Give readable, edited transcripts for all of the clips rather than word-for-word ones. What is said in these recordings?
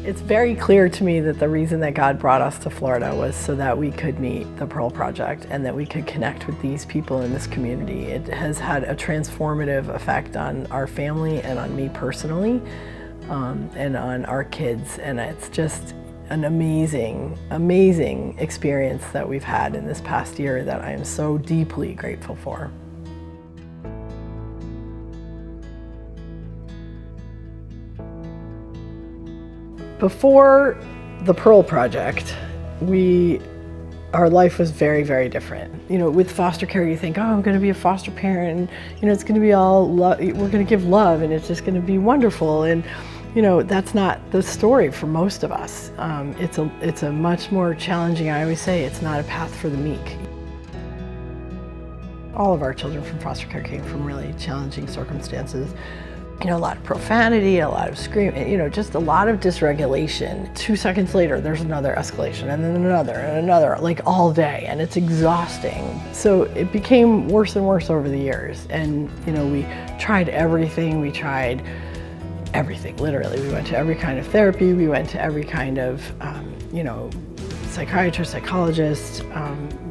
It's very clear to me that the reason that God brought us to Florida was so that we could meet the Pearl Project and that we could connect with these people in this community. It has had a transformative effect on our family and on me personally, and on our kids. And it's just an amazing, amazing experience that we've had in this past year that I am so deeply grateful for. Before the Pearl Project, our life was very, very different. You know, with foster care, you think, oh, I'm going to be a foster parent, and you know, it's going to be all love. We're going to give love, and it's just going to be wonderful. And you know, that's not the story for most of us. It's a much more challenging. I always say it's not a path for the meek. All of our children from foster care came from really challenging circumstances. You know, a lot of profanity, a lot of screaming, you know, just a lot of dysregulation. 2 seconds later, there's another escalation, and then another, and another, like all day, and it's exhausting. So it became worse and worse over the years. And, you know, we tried everything. We tried everything, literally. We went to every kind of therapy. We went to every kind of, you know, psychiatrist, psychologist,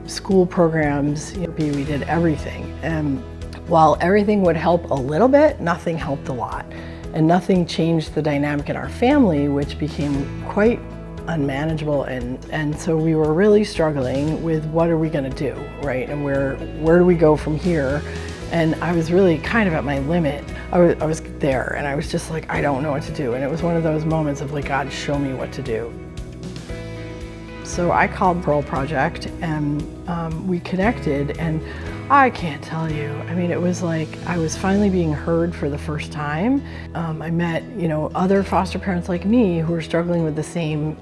school programs. You know, we did everything. And while everything would help a little bit, nothing helped a lot. And nothing changed the dynamic in our family, which became quite unmanageable. And so we were really struggling with what are we gonna do, right? And where do we go from here? And I was really kind of at my limit. I was there, and I was just like, I don't know what to do. And it was one of those moments of like, God, show me what to do. So I called Pearl Project, and we connected, and I can't tell you. I mean, it was like I was finally being heard for the first time. I met, you know, other foster parents like me who were struggling with the same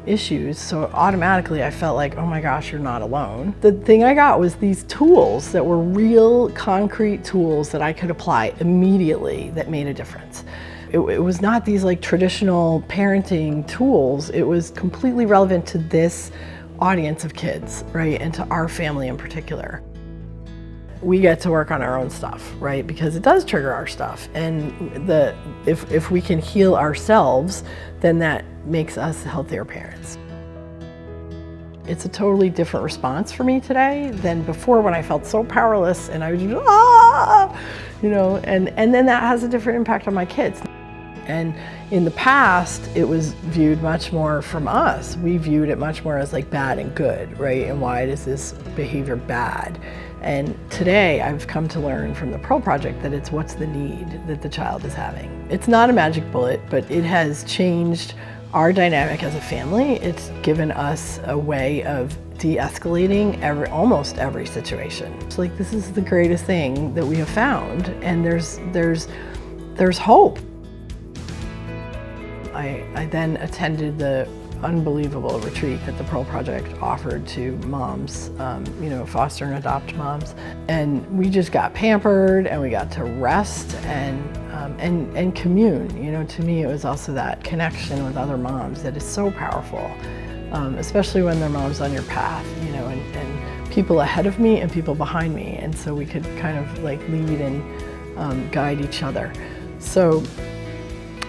issues. So automatically I felt like, oh my gosh, you're not alone. The thing I got was these tools that were real concrete tools that I could apply immediately that made a difference. It was not these like traditional parenting tools. It was completely relevant to this audience of kids, right? And to our family in particular. We get to work on our own stuff, right? Because it does trigger our stuff. And if we can heal ourselves, then that makes us healthier parents. It's a totally different response for me today than before, when I felt so powerless and I was just, you know, and then that has a different impact on my kids. And in the past, it was viewed much more from us. We viewed it much more as like bad and good, right? And why is this behavior bad? And today I've come to learn from the Pearl Project that it's what's the need that the child is having. It's not a magic bullet, but it has changed our dynamic as a family. It's given us a way of de-escalating almost every situation. It's like, this is the greatest thing that we have found, and there's hope. I then attended the unbelievable retreat that the Pearl Project offered to moms, you know, foster and adopt moms. And we just got pampered, and we got to rest and commune. You know, to me, it was also that connection with other moms that is so powerful, especially when they're moms on your path, you know, and people ahead of me and people behind me. And so we could kind of like lead and guide each other. So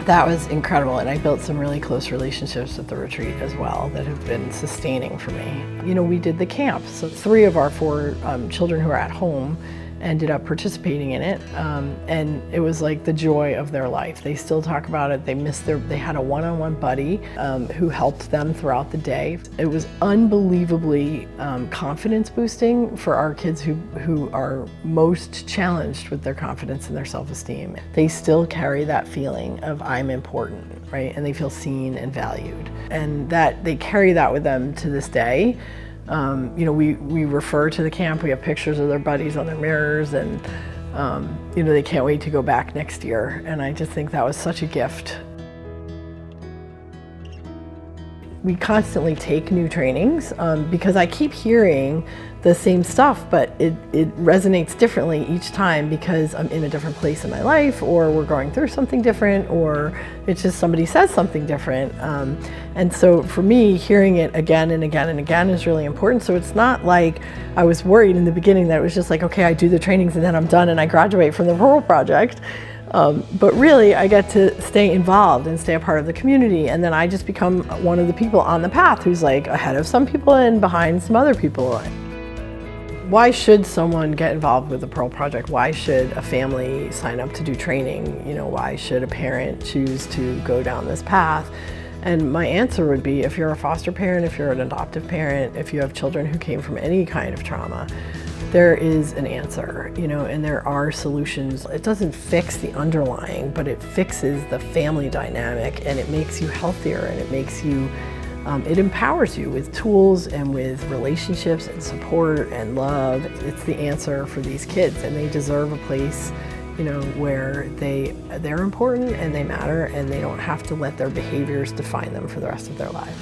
that was incredible, and I built some really close relationships at the retreat as well that have been sustaining for me. You know, we did the camp, so 3 of our 4 children who are at home ended up participating in it, and it was like the joy of their life. They still talk about it. They had a one-on-one buddy who helped them throughout the day. It was unbelievably confidence boosting for our kids who are most challenged with their confidence and their self-esteem. They still carry that feeling of I'm important, right? And they feel seen and valued. And that they carry that with them to this day. You know, we refer to the camp, we have pictures of their buddies on their mirrors, and you know, they can't wait to go back next year. And I just think that was such a gift. We constantly take new trainings because I keep hearing the same stuff, but it resonates differently each time because I'm in a different place in my life, or we're going through something different, or it's just somebody says something different. And so for me, hearing it again and again and again is really important. So it's not like I was worried in the beginning that it was just like, okay, I do the trainings and then I'm done and I graduate from the Pearl Project. But really, I get to stay involved and stay a part of the community, and then I just become one of the people on the path who's like ahead of some people and behind some other people. Why should someone get involved with the Pearl Project? Why should a family sign up to do training? You know, why should a parent choose to go down this path? And my answer would be, if you're a foster parent, if you're an adoptive parent, if you have children who came from any kind of trauma, there is an answer, you know, and there are solutions. It doesn't fix the underlying, but it fixes the family dynamic, and it makes you healthier, and it makes you it empowers you with tools and with relationships and support and love. It's the answer for these kids, and they deserve a place, you know, where they're important and they matter, and they don't have to let their behaviors define them for the rest of their lives.